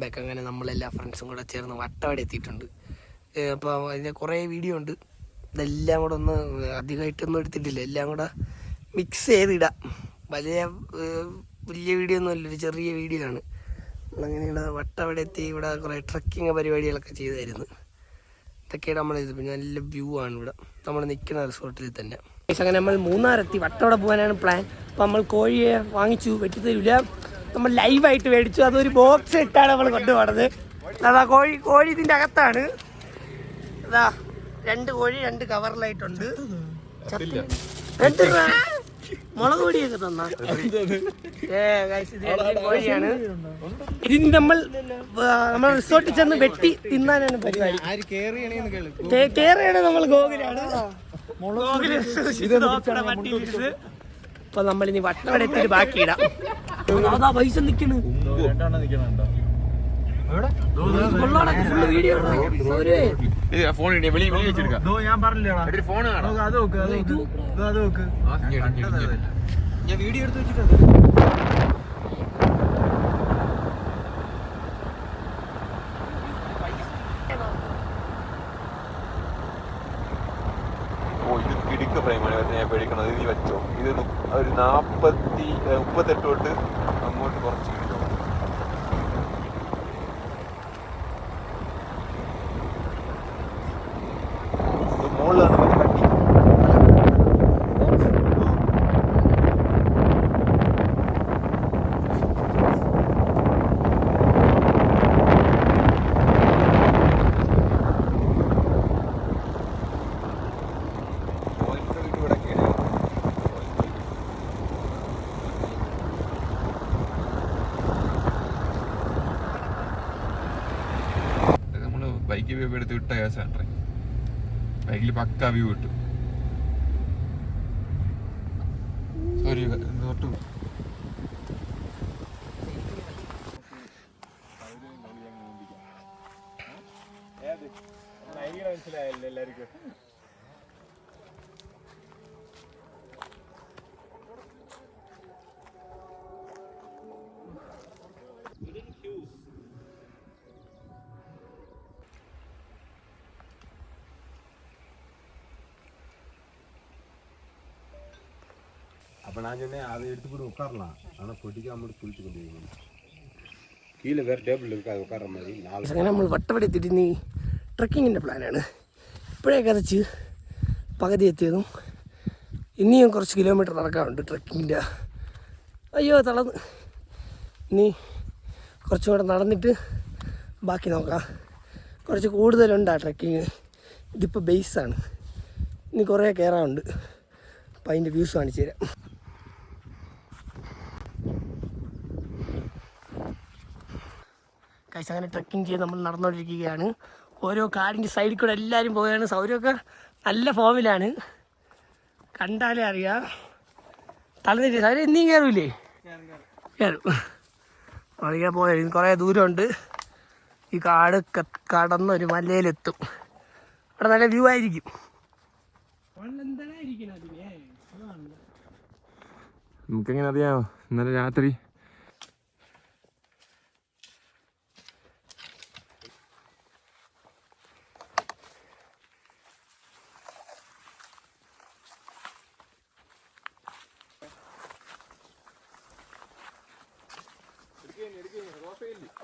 Back അങ്ങനെ നമ്മളെല്ലാ ഫ്രണ്ട്സും കൂടെ ചേർന്ന് വട്ടവട എത്തിയിട്ടുണ്ട്. അപ്പോൾ അതിന് കുറേ വീഡിയോ ഉണ്ട്. ഇതെല്ലാം കൂടെ ഒന്ന് അധികമായിട്ടൊന്നും എടുത്തിട്ടില്ല, എല്ലാം കൂടെ മിക്സ് ചെയ്തിടാം. വലിയ വീഡിയോ ഒന്നും അല്ല, ഒരു ചെറിയ വീഡിയോ ആണ്. നമ്മളങ്ങനെയുള്ള വട്ടവട എത്തി ഇവിടെ കുറേ ട്രക്കിങ് പരിപാടികളൊക്കെ ചെയ്തായിരുന്നു. ഇതൊക്കെയാണ് നമ്മളിത്. പിന്നെ നല്ല വ്യൂ ആണ് ഇവിടെ നമ്മൾ നിൽക്കുന്ന റിസോർട്ടിൽ തന്നെ. അങ്ങനെ നമ്മൾ മൂന്നാറെത്തി, വട്ടവട പോകാനാണ് പ്ലാൻ. അപ്പോൾ നമ്മൾ കോഴിയെ വാങ്ങിച്ചു, വെട്ടിത്തരില്ല, നമ്മൾ ലൈവായിട്ട് മേടിച്ചു. അതൊരു ബോക്സ് ഇട്ടാണ് നമ്മൾ കൊണ്ടുപോകുന്നത്. അതാ കോഴി ഇതിൻ്റെ അകത്താണ്. അതാ 2 കോഴി 2 കവറിലായിട്ടുണ്ട്. മുളക് പൊടിയൊക്കെ തന്നാ കോഴിയാണ്. ഇതിന് നമ്മൾ റിസോർട്ടിൽ ചെന്ന് വെട്ടി തിന്നാനാണ് പരിപാടി. കേറിയാണ് നമ്മൾ ഗോകുലാണ്. അപ്പൊ നമ്മളിനി വട്ടവട എത്തിയിട്ട് ബാക്കി ഇടാം. അതാ പൈസ നിക്കണ്. വീഡിയോ ഞാൻ വീഡിയോ എടുത്ത് വെച്ചിട്ടുണ്ട്. ഇടുക്ക് പ്രൈമാണ് ഞാൻ പേടിക്കണത്. നീ വെച്ചോ, ഇത് ഒരു 38 തൊട്ട് അങ്ങോട്ട് കുറച്ച് കിലോ. മുകളിലാണ് കട്ടി. ബൈക്ക് വ്യൂ എടുത്ത് വിട്ട കേസാണ്. ബൈക്കിൽ പക്ക വ്യൂ കിട്ടും. സോറി തൊട്ട് മനസ്സിലായല്ലോ എല്ലാവർക്കും. அப்போ நான் சொன்னேன் அதை எடுத்துக்கிட்டு உட்காரலாம், ஆனால் பொட்டிக்கு நம்மளுக்கு குளிச்சு கொண்டு கீழே வேறு டேபிள் இருக்குது, அது உட்கார மாதிரி 4. അങ്ങനെ നമ്മൾ വട്ടവട എത്തിയിട്ട് ഇനി ട്രക്കിങ്ങിൻ്റെ പ്ലാനാണ്. ഇപ്പോഴേ കതച്ച് പകുതി എത്തിയതും ഇനിയും കുറച്ച് കിലോമീറ്റർ നടക്കാറുണ്ട് ട്രക്കിങ്ങിൻ്റെ. അയ്യോ തളർന്ന്. ഇനി കുറച്ചും കൂടെ നടന്നിട്ട് ബാക്കി നോക്കാം. കുറച്ച് കൂടുതലുണ്ട് ആ ട്രക്കിങ്. ഇതിപ്പോൾ ബേസാണ്, ഇനി കുറേ കയറാറുണ്ട്. അപ്പം അതിൻ്റെ വ്യൂസ് കാണിച്ചു തരാം. കഴിച്ച് അങ്ങനെ ട്രക്കിങ് ചെയ്ത് നമ്മൾ നടന്നുകൊണ്ടിരിക്കുകയാണ്. ഓരോ കാടിൻ്റെ സൈഡിൽ കൂടെ എല്ലാവരും പോവുകയാണ്. സൗരമൊക്കെ നല്ല ഫോമിലാണ്, കണ്ടാലേ അറിയാം. തളർന്നില്ലേ സൗരം? ഇനിയും കയറൂലേ? കയറും. അവിടെ പോയാൽ കുറേ ദൂരമുണ്ട്. ഈ കാട് കടന്നൊരു മലയിലെത്തും. അവിടെ നല്ല വ്യൂ ആയിരിക്കും. നമുക്കെങ്ങനെ അറിയാമോ? ഇന്നലെ രാത്രി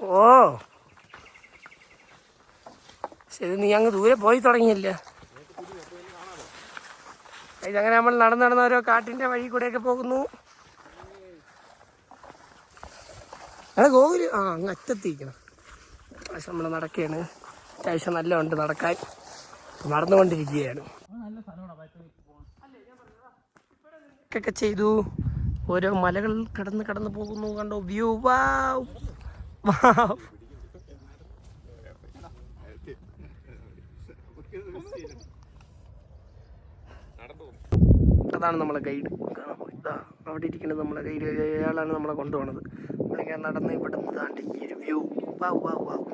ഓ ശരി, നീ അങ്ങ് ദൂരെ പോയി തുടങ്ങിയില്ല. ഇതങ്ങനെ നമ്മൾ നടന്ന് ഓരോ കാട്ടിൻ്റെ വഴി കൂടെയൊക്കെ പോകുന്നു. അങ്ങനെ ഗോകുല് അങ്ങ് അറ്റത്തിരിക്കണം. പക്ഷെ നമ്മൾ നടക്കുകയാണ്. അത്യാവശ്യം നല്ല ഉണ്ട് നടക്കാൻ. നടന്നുകൊണ്ടിരിക്കുകയാണ്. ഒക്കെ ചെയ്തു. ഓരോ മലകൾ കടന്ന് പോകുന്നു. കണ്ടോ വ്യൂ? വാവ് വാവ്. അതാണ് നമ്മളെ ഗൈഡ്. ഇതാ അവിടെ ഇരിക്കുന്നത് നമ്മളെ ഗൈഡ്. അയാളാണ് നമ്മളെ കൊണ്ടുപോകുന്നത്. നമ്മളിങ്ങനെ നടന്ന് ഇവിടെ നിന്ന് താണ്ടി ഈ ഒരു വ്യൂ. വാവ് വാവ് വാവ്.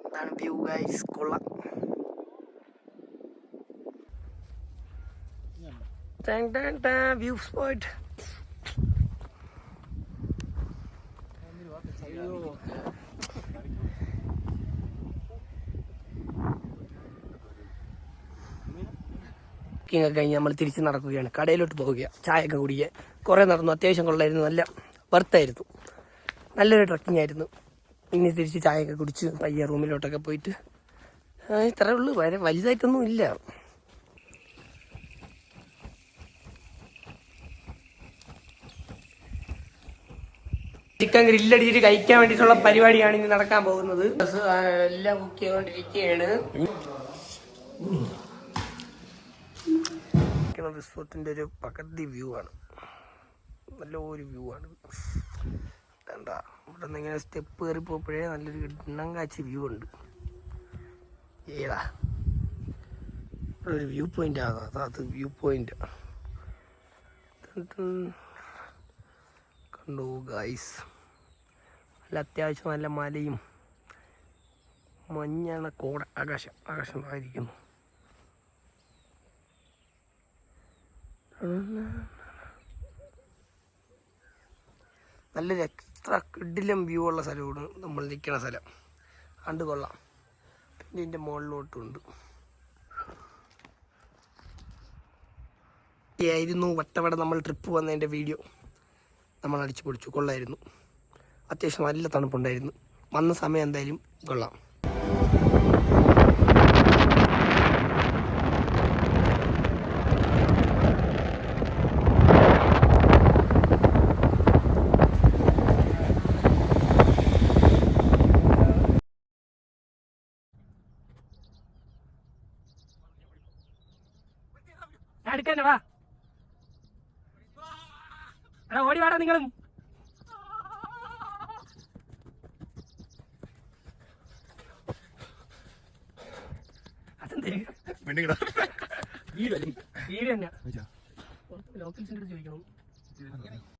ഇതാണ് വ്യൂ ഗൈസ്. കൊള്ളാം. View spot. ട്രക്കിംഗ് ഒക്കെ കഴിഞ്ഞ് നമ്മൾ തിരിച്ച് നടക്കുകയാണ്, കടയിലോട്ട് പോവുകയാണ് ചായയൊക്കെ കുടിക്കാൻ. കുറേ നടന്നു, അത്യാവശ്യം കൊള്ളായിരുന്നു, നല്ല വർത്തായിരുന്നു, നല്ലൊരു ട്രക്കിംഗ് ആയിരുന്നു. ഇനി തിരിച്ച് ചായയൊക്കെ കുടിച്ച് പയ്യെ റൂമിലോട്ടൊക്കെ പോയിട്ട് ഇത്രേ ഉള്ളൂ, വളരെ വലുതായിട്ടൊന്നും ഇല്ല. ചിക്കൻ ഗ്രില്ലടിച്ചിട്ട് കഴിക്കാൻ വേണ്ടിയിട്ടുള്ള പരിപാടിയാണ് ഇനി നടക്കാൻ പോകുന്നത്. എല്ലാം കുക്ക് ചെയ്തുകൊണ്ടിരിക്കുകയാണ്. റിസോർട്ടിന്റെ ഒരു പകുതി വ്യൂ ആണ്, നല്ലൊരു വ്യൂ ആണ്. എന്താ ഇവിടെ നിന്ന് ഇങ്ങനെ സ്റ്റെപ്പ് കയറി പോയപ്പോഴേ നല്ലൊരു എണ്ണം കാച്ചി വ്യൂ ഉണ്ട്. ഏതാ ഒരു വ്യൂ പോയിന്റ് ആണ്, അത് വ്യൂ പോയിന്റ് കണ്ടു ഗൈസ്. നല്ല അത്യാവശ്യം നല്ല മലയും മഞ്ഞാണ്, കോട, ആകാശം ആയിരിക്കുന്നു. നല്ലൊരു എക്സ്ട്രാ കിടിലം വ്യൂ ഉള്ള സ്ഥലമാണ് നമ്മൾ നിൽക്കുന്ന സ്ഥലം, കണ്ടു കൊള്ളാം. പിന്നെ ഇതിൻ്റെ മുകളിലോട്ടുണ്ട് ആയിരുന്നു വട്ടവട നമ്മൾ ട്രിപ്പ് വന്നതിൻ്റെ വീഡിയോ. നമ്മൾ അടിച്ചു പൊളിച്ചു, കൊള്ളായിരുന്നു. അത്യാവശ്യം നല്ല തണുപ്പുണ്ടായിരുന്നു, വന്ന സമയം എന്തായാലും കൊള്ളാം. എടുക്കാനാ ഓടി വാടാ നിങ്ങളും. അതെന്താ വീട് തന്നെ ലോക്കൽസിൻ്റെ ചോദിക്കണം.